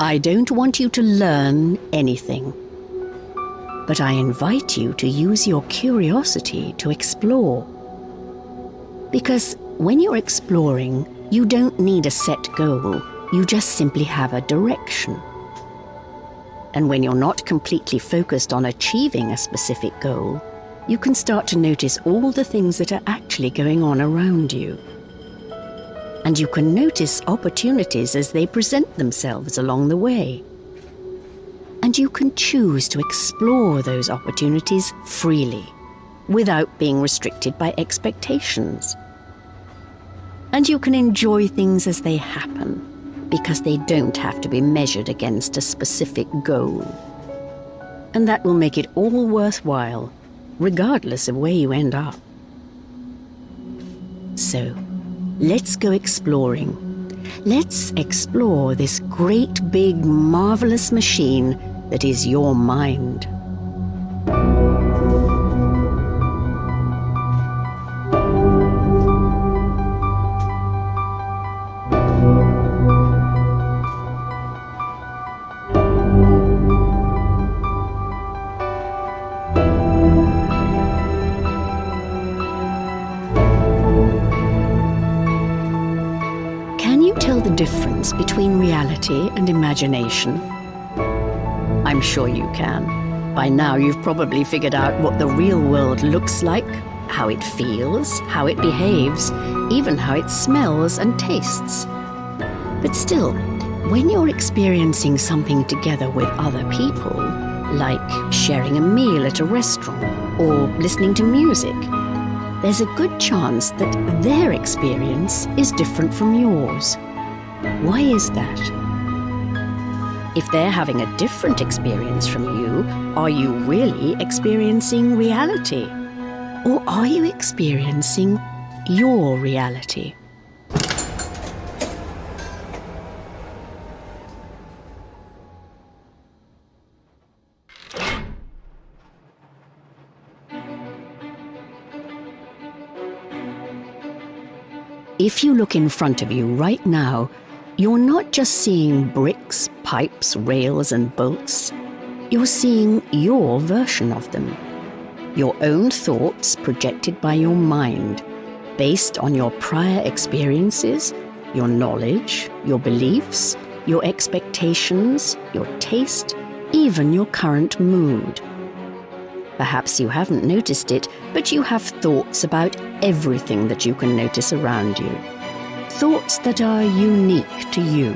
I don't want you to learn anything, but I invite you to use your curiosity to explore. Because when you're exploring, you don't need a set goal, you just simply have a direction. And when you're not completely focused on achieving a specific goal, you can start to notice all the things that are actually going on around you. And you can notice opportunities as they present themselves along the way. And you can choose to explore those opportunities freely, without being restricted by expectations. And you can enjoy things as they happen, because they don't have to be measured against a specific goal. And that will make it all worthwhile, regardless of where you end up. So, let's go exploring. Let's explore this great big marvelous machine that is your mind. Tell the difference between reality and imagination? I'm sure you can. By now you've probably figured out what the real world looks like, how it feels, how it behaves, even how it smells and tastes. But still, when you're experiencing something together with other people, like sharing a meal at a restaurant or listening to music, there's a good chance that their experience is different from yours. Why is that? If they're having a different experience from you, are you really experiencing reality? Or are you experiencing your reality? If you look in front of you right now, you're not just seeing bricks, pipes, rails, and bolts. You're seeing your version of them. Your own thoughts projected by your mind, based on your prior experiences, your knowledge, your beliefs, your expectations, your taste, even your current mood. Perhaps you haven't noticed it, but you have thoughts about everything that you can notice around you. Thoughts that are unique to you,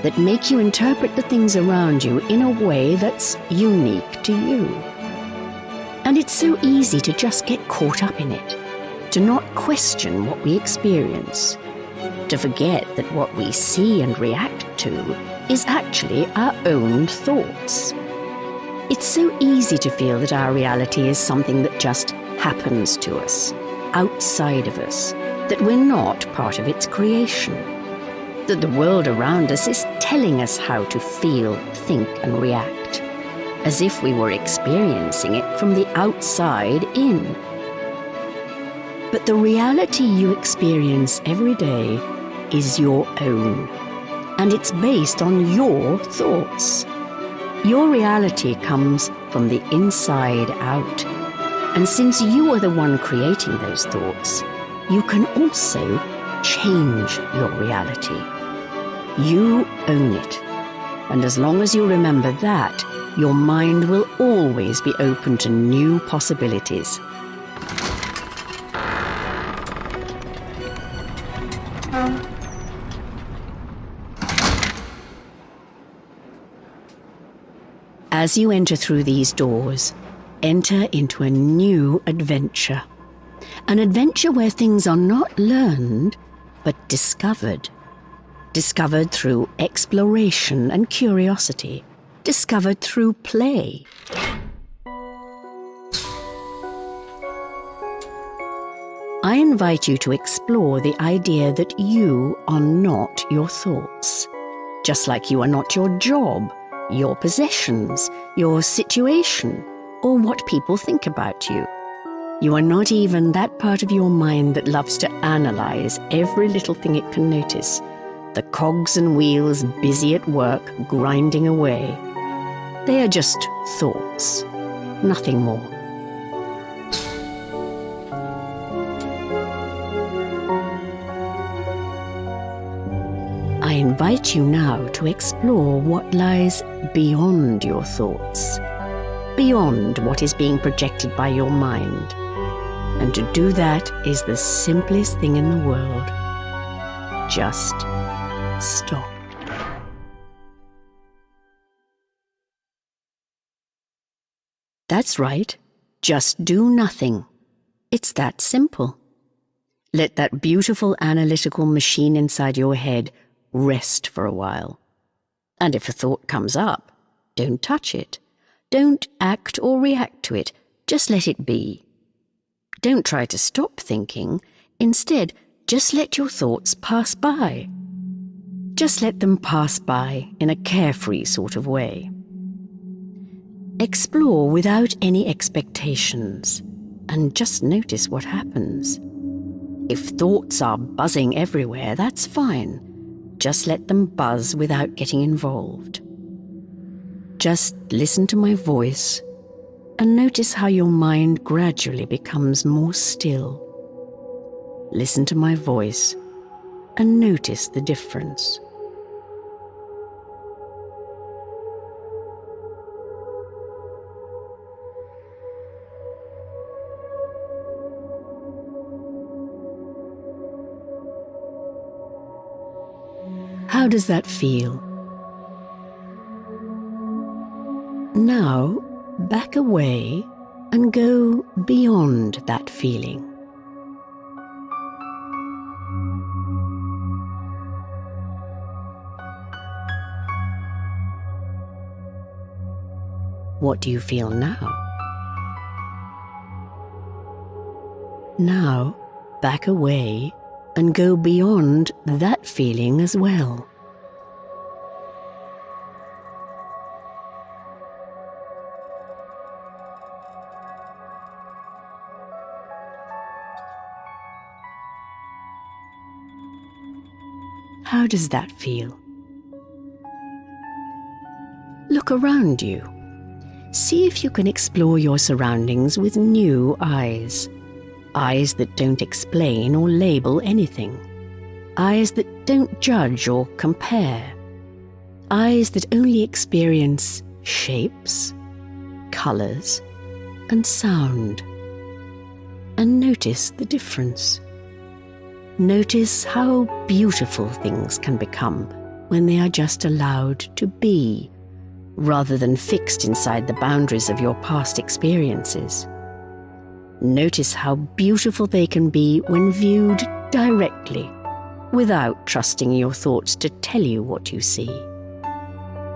that make you interpret the things around you in a way that's unique to you. And it's so easy to just get caught up in it, to not question what we experience, to forget that what we see and react to is actually our own thoughts. It's so easy to feel that our reality is something that just happens to us, outside of us, that we're not part of its creation, that the world around us is telling us how to feel, think, and react, as if we were experiencing it from the outside in. But the reality you experience every day is your own, and it's based on your thoughts. Your reality comes from the inside out, and since you are the one creating those thoughts, you can also change your reality. You own it, and as long as you remember that, your mind will always be open to new possibilities. As you enter through these doors, enter into a new adventure. An adventure where things are not learned, but discovered. Discovered through exploration and curiosity. Discovered through play. I invite you to explore the idea that you are not your thoughts. Just like you are not your job, your possessions, your situation, or what people think about you. You are not even that part of your mind that loves to analyze every little thing it can notice, the cogs and wheels busy at work, grinding away. They are just thoughts, nothing more. I invite you now to explore what lies beyond your thoughts, beyond what is being projected by your mind. And to do that is the simplest thing in the world. Just stop. That's right. Just do nothing. It's that simple. Let that beautiful analytical machine inside your head rest for a while. And if a thought comes up, don't touch it. Don't act or react to it. Just let it be. Don't try to stop thinking. Instead, just let your thoughts pass by. Just let them pass by in a carefree sort of way. Explore without any expectations, and just notice what happens. If thoughts are buzzing everywhere, that's fine. Just let them buzz without getting involved. Just listen to my voice and notice how your mind gradually becomes more still. Listen to my voice and notice the difference. How does that feel? Now, back away and go beyond that feeling. What do you feel now? Now, back away and go beyond that feeling as well. How does that feel? Look around you. See if you can explore your surroundings with new eyes. Eyes that don't explain or label anything. Eyes that don't judge or compare. Eyes that only experience shapes, colors, and sound. And notice the difference. Notice how beautiful things can become when they are just allowed to be, rather than fixed inside the boundaries of your past experiences. Notice how beautiful they can be when viewed directly, without trusting your thoughts to tell you what you see.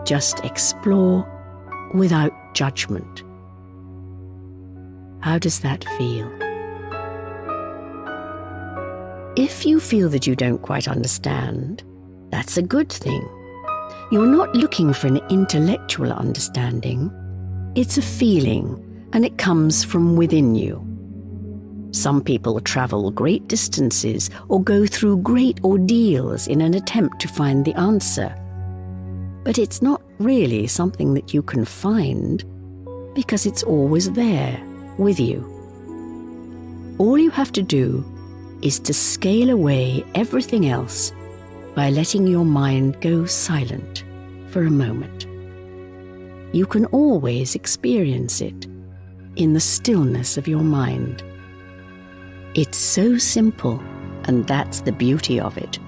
Just explore without judgment. How does that feel? If you feel that you don't quite understand, that's a good thing. You're not looking for an intellectual understanding. It's a feeling, and it comes from within you. Some people travel great distances or go through great ordeals in an attempt to find the answer. But it's not really something that you can find, because it's always there, with you. All you have to do is to scale away everything else by letting your mind go silent for a moment. You can always experience it in the stillness of your mind. It's so simple, and that's the beauty of it.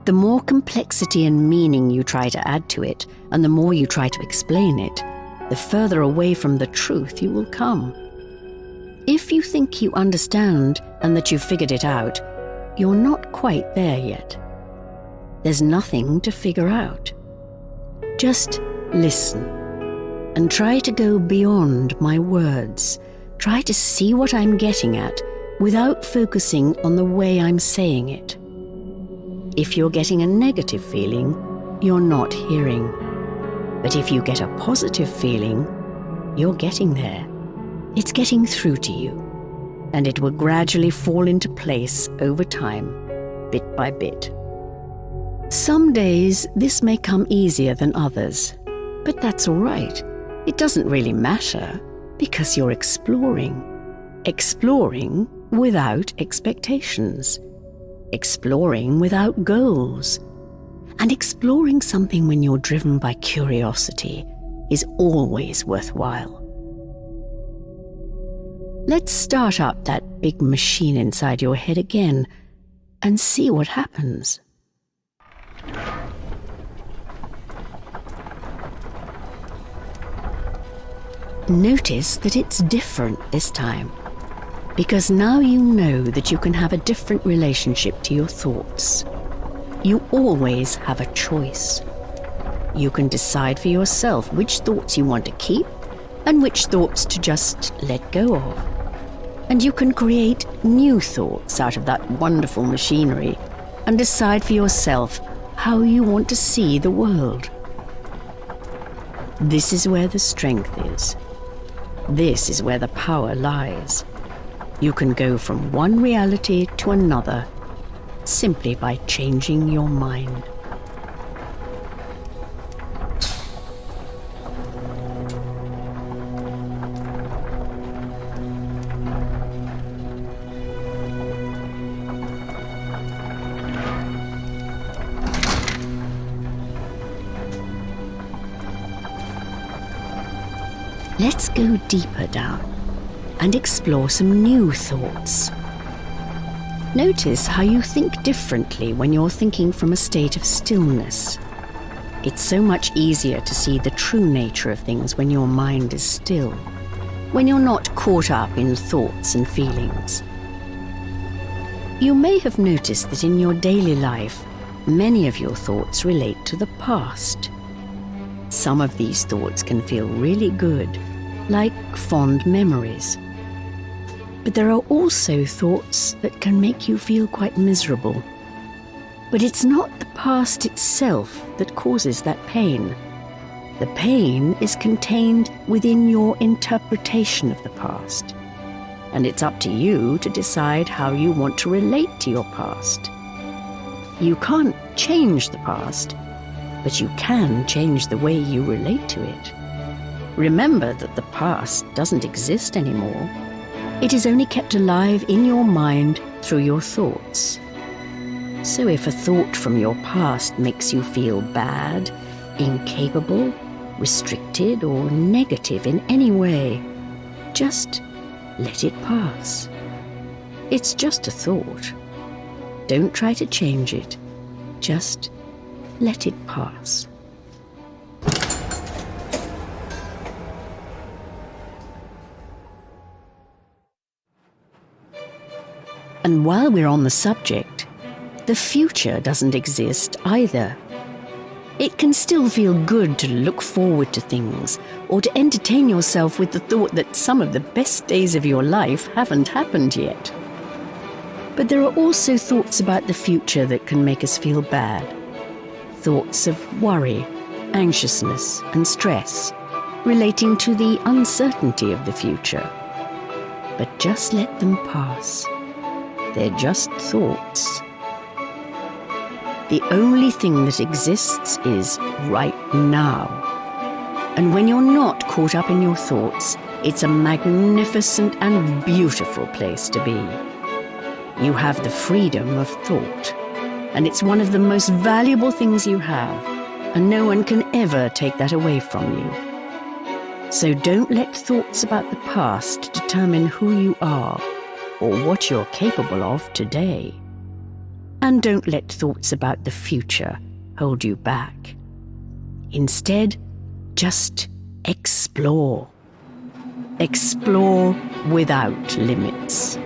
The more complexity and meaning you try to add to it, and the more you try to explain it, the further away from the truth you will come. If you think you understand and that you've figured it out, you're not quite there yet. There's nothing to figure out. Just listen and try to go beyond my words. Try to see what I'm getting at without focusing on the way I'm saying it. If you're getting a negative feeling, you're not hearing. But if you get a positive feeling, you're getting there. It's getting through to you, and it will gradually fall into place over time, bit by bit. Some days this may come easier than others, but that's all right. It doesn't really matter because you're exploring. Exploring without expectations. Exploring without goals. And exploring something when you're driven by curiosity is always worthwhile. Let's start up that big machine inside your head again and see what happens. Notice that it's different this time, because now you know that you can have a different relationship to your thoughts. You always have a choice. You can decide for yourself which thoughts you want to keep and which thoughts to just let go of. And you can create new thoughts out of that wonderful machinery and decide for yourself how you want to see the world. This is where the strength is. This is where the power lies. You can go from one reality to another simply by changing your mind. Let's go deeper down and explore some new thoughts. Notice how you think differently when you're thinking from a state of stillness. It's so much easier to see the true nature of things when your mind is still, when you're not caught up in thoughts and feelings. You may have noticed that in your daily life, many of your thoughts relate to the past. Some of these thoughts can feel really good, like fond memories. But there are also thoughts that can make you feel quite miserable. But it's not the past itself that causes that pain. The pain is contained within your interpretation of the past. And it's up to you to decide how you want to relate to your past. You can't change the past, but you can change the way you relate to it. Remember that the past doesn't exist anymore. It is only kept alive in your mind through your thoughts. So if a thought from your past makes you feel bad, incapable, restricted, or negative in any way, just let it pass. It's just a thought. Don't try to change it. Just let it pass. And while we're on the subject, the future doesn't exist either. It can still feel good to look forward to things or to entertain yourself with the thought that some of the best days of your life haven't happened yet. But there are also thoughts about the future that can make us feel bad. Thoughts of worry, anxiousness, and stress relating to the uncertainty of the future. But just let them pass. They're just thoughts. The only thing that exists is right now. And when you're not caught up in your thoughts, it's a magnificent and beautiful place to be. You have the freedom of thought, and it's one of the most valuable things you have, and no one can ever take that away from you. So don't let thoughts about the past determine who you are or what you're capable of today. And don't let thoughts about the future hold you back. Instead, just explore. Explore without limits.